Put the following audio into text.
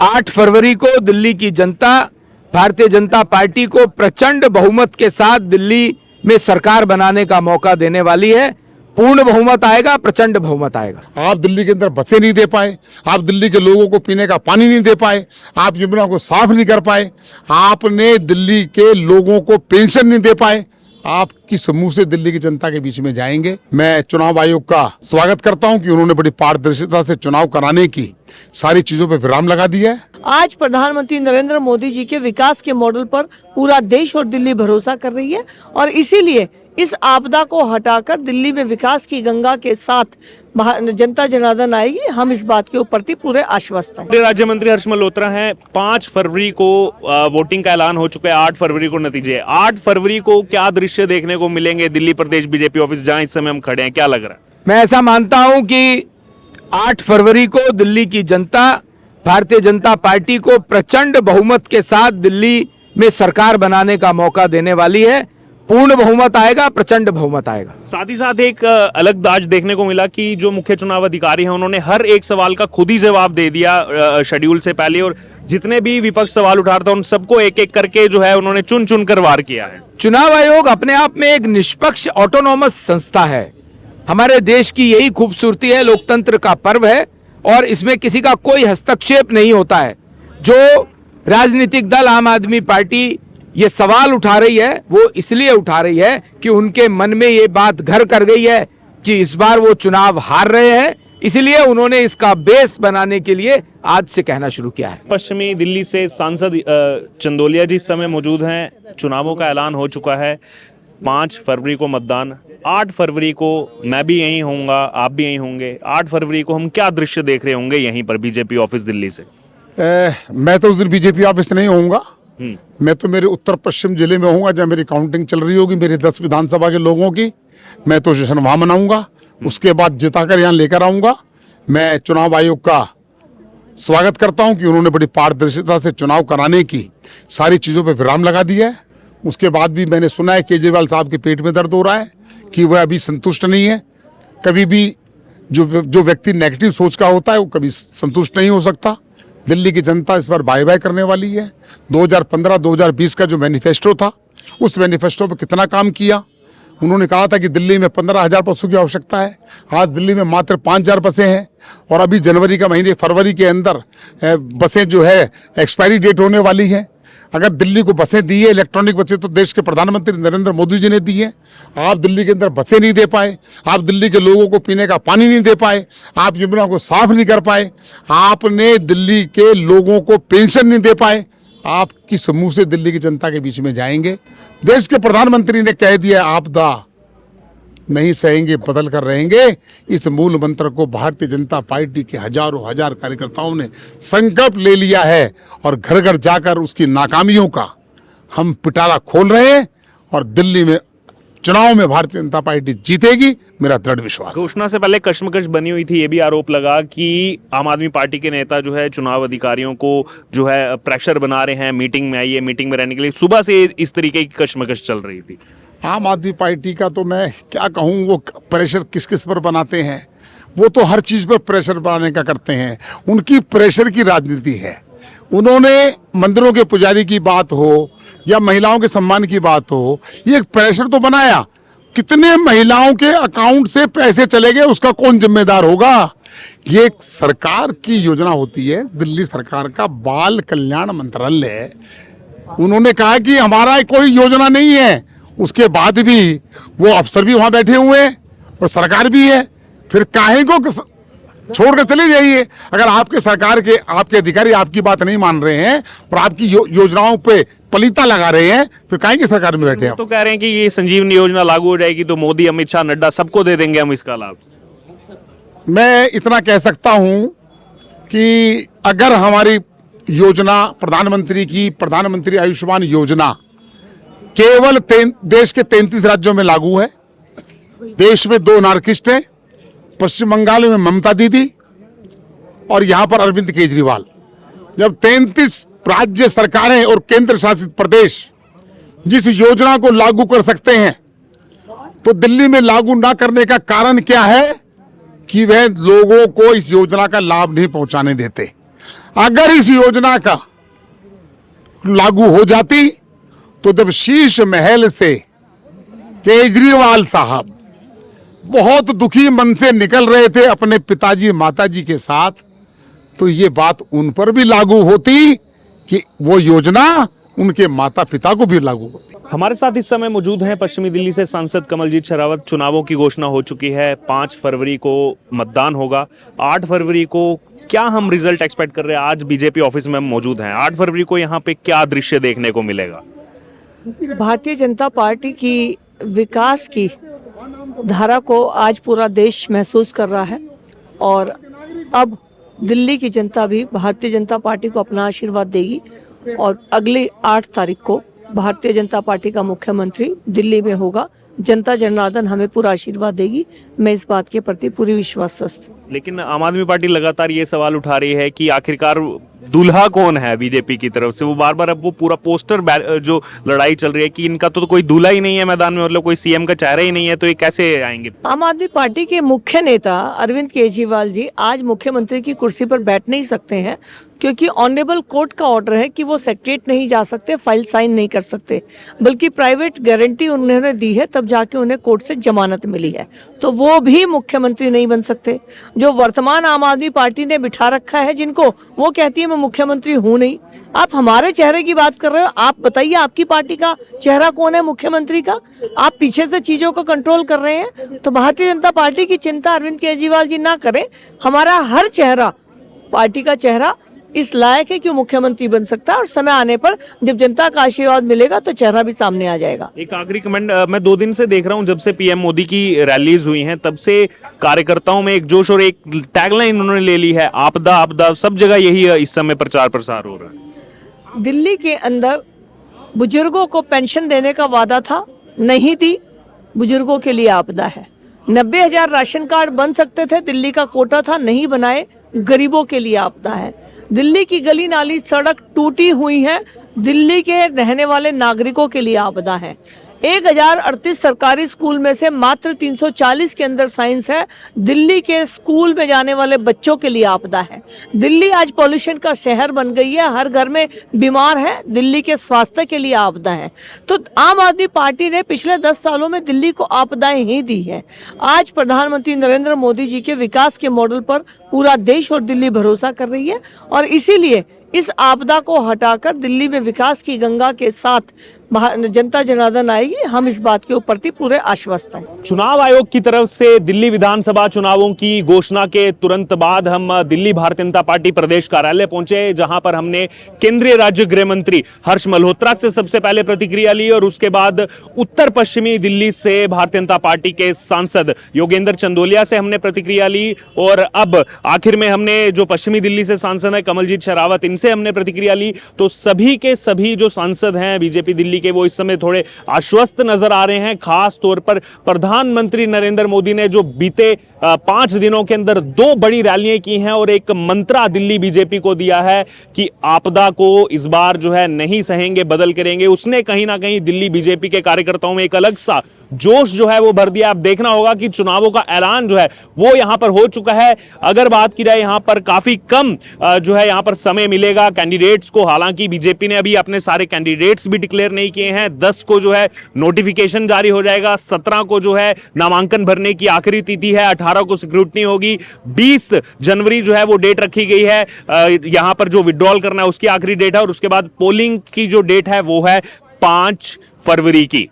8 फरवरी को दिल्ली की जनता भारतीय जनता पार्टी को प्रचंड बहुमत के साथ दिल्ली में सरकार बनाने का मौका देने वाली है। पूर्ण बहुमत आएगा, प्रचंड बहुमत आएगा। आप दिल्ली के अंदर बसें नहीं दे पाए, आप दिल्ली के लोगों को पीने का पानी नहीं दे पाए, आप यमुना को साफ नहीं कर पाए, आपने दिल्ली के लोगों को पेंशन नहीं दे पाए। आप किस मुंह से दिल्ली की जनता के बीच में जाएंगे? मैं चुनाव आयोग का स्वागत करता हूं कि उन्होंने बड़ी पारदर्शिता से चुनाव कराने की सारी चीजों पर विराम लगा दिया है। आज प्रधानमंत्री नरेंद्र मोदी जी के विकास के मॉडल पर पूरा देश और दिल्ली भरोसा कर रही है और इसीलिए इस आपदा को हटाकर दिल्ली में विकास की गंगा के साथ जनता जनार्दन आएगी। हम इस बात के ऊपर पूरे आश्वस्त हैं। राज्य मंत्री हर्ष मल्होत्रा हैं। 5 फरवरी को वोटिंग का ऐलान हो चुका है, 8 फरवरी को नतीजे। 8 फरवरी को क्या दृश्य देखने को मिलेंगे दिल्ली प्रदेश बीजेपी ऑफिस जहां इस समय हम खड़े हैं? क्या लग रहा है? मैं ऐसा मानता हूं कि 8 फरवरी को दिल्ली की जनता भारतीय जनता पार्टी को प्रचंड बहुमत के साथ दिल्ली में सरकार बनाने का मौका देने वाली है। पूर्ण बहुमत आएगा, प्रचंड बहुमत आएगा। साथ ही साथ एक अलग दाज देखने को मिला कि जो मुख्य चुनाव अधिकारी हैं उन्होंने हर एक सवाल का खुद ही जवाब दे दिया शेड्यूल से पहले, और जितने भी विपक्ष सवाल उठा रहा था उन सबको एक एक करके जो है उन्होंने चुन चुन कर वार किया है। चुनाव आयोग अपने आप में एक निष्पक्ष ऑटोनॉमस संस्था है। हमारे देश की यही खूबसूरती है, लोकतंत्र का पर्व है और इसमें किसी का कोई हस्तक्षेप नहीं होता है। जो राजनीतिक दल आम आदमी पार्टी ये सवाल उठा रही है वो इसलिए उठा रही है कि उनके मन में ये बात घर कर गई है कि इस बार वो चुनाव हार रहे हैं, इसलिए उन्होंने इसका बेस बनाने के लिए आज से कहना शुरू किया है। पश्चिमी दिल्ली से सांसद चंदोलिया जी इस समय मौजूद हैं। चुनावों का ऐलान हो चुका है। 5 फरवरी को मतदान, 8 फरवरी को मैं भी यहीं होऊंगा, आप भी यहीं होंगे। 8 फरवरी को हम क्या दृश्य देख रहे होंगे यहीं पर बीजेपी ऑफिस दिल्ली से? मैं तो उस दिन बीजेपी ऑफिस नहीं होऊंगा। मैं तो मेरे उत्तर पश्चिम जिले में होऊंगा जहाँ मेरी काउंटिंग चल रही होगी मेरे 10 विधानसभा के लोगों की। मैं तो जश्न वहां मनाऊंगा, उसके बाद जिताकर यहाँ लेकर आऊंगा। मैं चुनाव आयोग का स्वागत करता हूं कि उन्होंने बड़ी पारदर्शिता से चुनाव कराने की सारी चीज़ों पर विराम लगा दिया है। उसके बाद भी मैंने सुना है केजरीवाल साहब के पेट में दर्द हो रहा है कि वह अभी संतुष्ट नहीं है। कभी भी जो व्यक्ति नेगेटिव सोच का होता है वो कभी संतुष्ट नहीं हो सकता। दिल्ली की जनता इस बार बाय बाय करने वाली है। 2015-2020 का जो मैनिफेस्टो था उस मैनिफेस्टो पर कितना काम किया। उन्होंने कहा था कि दिल्ली में 15,000 बसों की आवश्यकता है, आज दिल्ली में मात्र 5,000 बसें हैं और अभी जनवरी का महीने फरवरी के अंदर बसें जो है एक्सपायरी डेट होने वाली है। अगर दिल्ली को बसें दी है इलेक्ट्रॉनिक बसें तो देश के प्रधानमंत्री नरेंद्र मोदी जी ने दी है। आप दिल्ली के अंदर बसें नहीं दे पाए, आप दिल्ली के लोगों को पीने का पानी नहीं दे पाए, आप यमुना को साफ नहीं कर पाए, आपने दिल्ली के लोगों को पेंशन नहीं दे पाए। आप किस मुंह से दिल्ली की जनता के बीच में जाएंगे? देश के प्रधानमंत्री ने कह दिया आपदा नहीं सहेंगे, बदल कर रहेंगे। इस मूल मंत्र को भारतीय जनता पार्टी के हजारों हजार कार्यकर्ताओं ने संकल्प ले लिया है और घर घर जाकर उसकी नाकामियों का हम पिटारा खोल रहे हैं और दिल्ली में चुनाव में भारतीय जनता पार्टी जीतेगी, मेरा दृढ़ विश्वास। घोषणा से पहले कश्मकश बनी हुई थी, ये भी आरोप लगा कि आम आदमी पार्टी के नेता जो है चुनाव अधिकारियों को जो है प्रेशर बना रहे हैं, मीटिंग में आइए, मीटिंग में रहने के लिए। सुबह से इस तरीके की कश्मकश चल रही थी। आम आदमी पार्टी का तो मैं क्या कहूँ, वो प्रेशर किस किस पर बनाते हैं, वो तो हर चीज़ पर प्रेशर बनाने का करते हैं। उनकी प्रेशर की राजनीति है। उन्होंने मंदिरों के पुजारी की बात हो या महिलाओं के सम्मान की बात हो, ये एक प्रेशर तो बनाया। कितने महिलाओं के अकाउंट से पैसे चले गए उसका कौन जिम्मेदार होगा? ये एक सरकार की योजना होती है, दिल्ली सरकार का बाल कल्याण मंत्रालय है। उन्होंने कहा कि हमारा कोई योजना नहीं है, उसके बाद भी वो अफसर भी वहां बैठे हुए हैं और सरकार भी है। फिर काहे को छोड़कर चले जाइए। अगर आपके सरकार के आपके अधिकारी आपकी बात नहीं मान रहे हैं और आपकी योजनाओं पे पलीता लगा रहे हैं, फिर काहे की सरकार में बैठे हैं? तो कह रहे हैं कि ये संजीवनी योजना लागू हो जाएगी तो मोदी, अमित शाह, नड्डा सबको दे देंगे हम इसका लाभ। मैं इतना कह सकता हूं कि अगर हमारी योजना प्रधानमंत्री आयुष्मान योजना केवल देश के 33 राज्यों में लागू है। देश में 2 नार्किस्ट हैं, पश्चिम बंगाल में ममता दीदी और यहां पर अरविंद केजरीवाल। जब 33 राज्य सरकारें और केंद्र शासित प्रदेश जिस योजना को लागू कर सकते हैं तो दिल्ली में लागू ना करने का कारण क्या है कि वह लोगों को इस योजना का लाभ नहीं पहुंचाने देते। अगर इस योजना का लागू हो जाती तो जब शीश महल से केजरीवाल साहब बहुत दुखी मन से निकल रहे थे अपने पिताजी माताजी के साथ, तो ये बात उन पर भी लागू होती कि वो योजना उनके माता पिता को भी लागू होती। हमारे साथ इस समय मौजूद हैं पश्चिमी दिल्ली से सांसद कमलजीत शेरावत। चुनावों की घोषणा हो चुकी है, 5 फरवरी को मतदान होगा। 8 फरवरी को क्या हम रिजल्ट एक्सपेक्ट कर रहे हैं? आज बीजेपी ऑफिस में हम मौजूद हैं। 8 फरवरी को यहाँ पे क्या दृश्य देखने को मिलेगा? भारतीय जनता पार्टी की विकास की धारा को आज पूरा देश महसूस कर रहा है और अब दिल्ली की जनता भी भारतीय जनता पार्टी को अपना आशीर्वाद देगी और अगली 8 तारीख को भारतीय जनता पार्टी का मुख्यमंत्री दिल्ली में होगा। जनता जनार्दन हमें पूरा आशीर्वाद देगी, मैं इस बात के प्रति पूरी विश्वासस्त हूँ। लेकिन आम आदमी पार्टी लगातार ये सवाल उठा रही है कि आखिरकार दूल्हा कौन है बीजेपी की तरफ से। वो बार बार अब वो पूरा पोस्टर जो लड़ाई चल रही है कि इनका तो कोई दूल्हा ही नहीं है मैदान में, मतलब कोई सीएम का चेहरा ही नहीं है, तो ये कैसे आएंगे? आम आदमी पार्टी के मुख्य नेता अरविंद केजरीवाल जी आज मुख्यमंत्री की कुर्सी पर बैठ नहीं सकते हैं क्योंकि ऑनरेबल कोर्ट का ऑर्डर है कि वो सेक्रेटरीट नहीं जा सकते, फाइल साइन नहीं कर सकते, बल्कि प्राइवेट गारंटी उन्होंने दी है तब जाके उन्हें कोर्ट से जमानत मिली है, तो वो भी मुख्यमंत्री नहीं बन सकते। जो वर्तमान आम आदमी पार्टी ने बिठा रखा है जिनको, वो कहती है मैं मुख्यमंत्री हूं नहीं। आप हमारे चेहरे की बात कर रहे हो, आप बताइए आपकी पार्टी का चेहरा कौन है मुख्यमंत्री का? आप पीछे से चीजों को कंट्रोल कर रहे हैं। तो भारतीय जनता पार्टी की चिंता अरविंद केजरीवाल जी ना करें। हमारा हर चेहरा, पार्टी का चेहरा इस लायक है कि वो मुख्यमंत्री बन सकता है और समय आने पर जब जनता का आशीर्वाद मिलेगा तो चेहरा भी सामने आ जाएगा। एक आखिरी कमेंट, मैं 2 दिन से देख रहा हूं, जब से पीएम मोदी की रैलीज हुई हैं तब से कार्यकर्ताओं में एक जोश और एक टैगलाइन उन्होंने ले ली है, आपदा आपदा। सब जगह यही इस समय प्रचार प्रसार हो रहा है। दिल्ली के अंदर बुजुर्गों को पेंशन देने का वादा था, नहीं दी, बुजुर्गों के लिए आपदा है। 90,000 राशन कार्ड बन सकते थे, दिल्ली का कोटा था, नहीं बनाए, गरीबों के लिए आपदा है। दिल्ली की गली नाली सड़क टूटी हुई है, दिल्ली के रहने वाले नागरिकों के लिए आपदा है। 1038 सरकारी स्कूल में से मात्र 340 के अंदर साइंस है, दिल्ली के स्कूल में जाने वाले बच्चों के लिए आपदा है। दिल्ली आज पॉल्यूशन का शहर बन गई है, हर घर में बीमार है, दिल्ली के स्वास्थ्य के लिए आपदा है। तो आम आदमी पार्टी ने पिछले 10 सालों में दिल्ली को आपदाएं ही दी है। आज प्रधानमंत्री नरेंद्र मोदी जी के विकास के मॉडल पर पूरा देश और दिल्ली भरोसा कर रही है और इसीलिए इस आपदा को हटाकर दिल्ली में विकास की गंगा के साथ जनता जनार्दन आएगी। हम इस बात के ऊपर पूरे आश्वस्त हैं। चुनाव आयोग की तरफ से दिल्ली विधानसभा चुनावों की घोषणा के तुरंत बाद हम दिल्ली भारतीय जनता पार्टी प्रदेश कार्यालय पहुंचे, जहां पर हमने केंद्रीय राज्य गृह मंत्री हर्ष मल्होत्रा से सबसे पहले प्रतिक्रिया ली और उसके बाद उत्तर पश्चिमी दिल्ली से भारतीय जनता पार्टी के सांसद योगेंद्र चंदोलिया से हमने प्रतिक्रिया ली और अब आखिर में हमने जो पश्चिमी दिल्ली से सांसद है कमलजीत शेरावत, इनसे हमने प्रतिक्रिया ली। तो सभी के सभी जो सांसद हैं बीजेपी दिल्ली के, वो इस समय थोड़े आश्वस्त नजर आ रहे हैं। खास तौर पर प्रधानमंत्री नरेंद्र मोदी ने जो बीते 5 दिनों के अंदर 2 बड़ी रैलियां की हैं और एक मंत्रा दिल्ली बीजेपी को दिया है कि आपदा को इस बार जो है नहीं सहेंगे, बदल करेंगे। उसने कहीं ना कहीं दिल्ली बीजेपी के कार्यकर्ताओं में एक अलग सा जोश जो है वो भर दिया। आप देखना होगा कि चुनावों का ऐलान जो है वो यहां पर हो चुका है। अगर बात की जाए यहां पर काफी कम जो है यहां पर समय मिलेगा कैंडिडेट्स को। हालांकि बीजेपी ने अभी अपने सारे कैंडिडेट्स भी डिक्लेयर नहीं किए हैं। 10 को जो है नोटिफिकेशन जारी हो जाएगा, 17 को जो है नामांकन भरने की आखिरी तिथि है, 18 को स्क्रूटनी होगी, 20 जनवरी जो है वो डेट रखी गई है यहां पर जो विड्रॉल करना है उसकी आखिरी डेट है और उसके बाद पोलिंग की जो डेट है वो है 5 फरवरी की।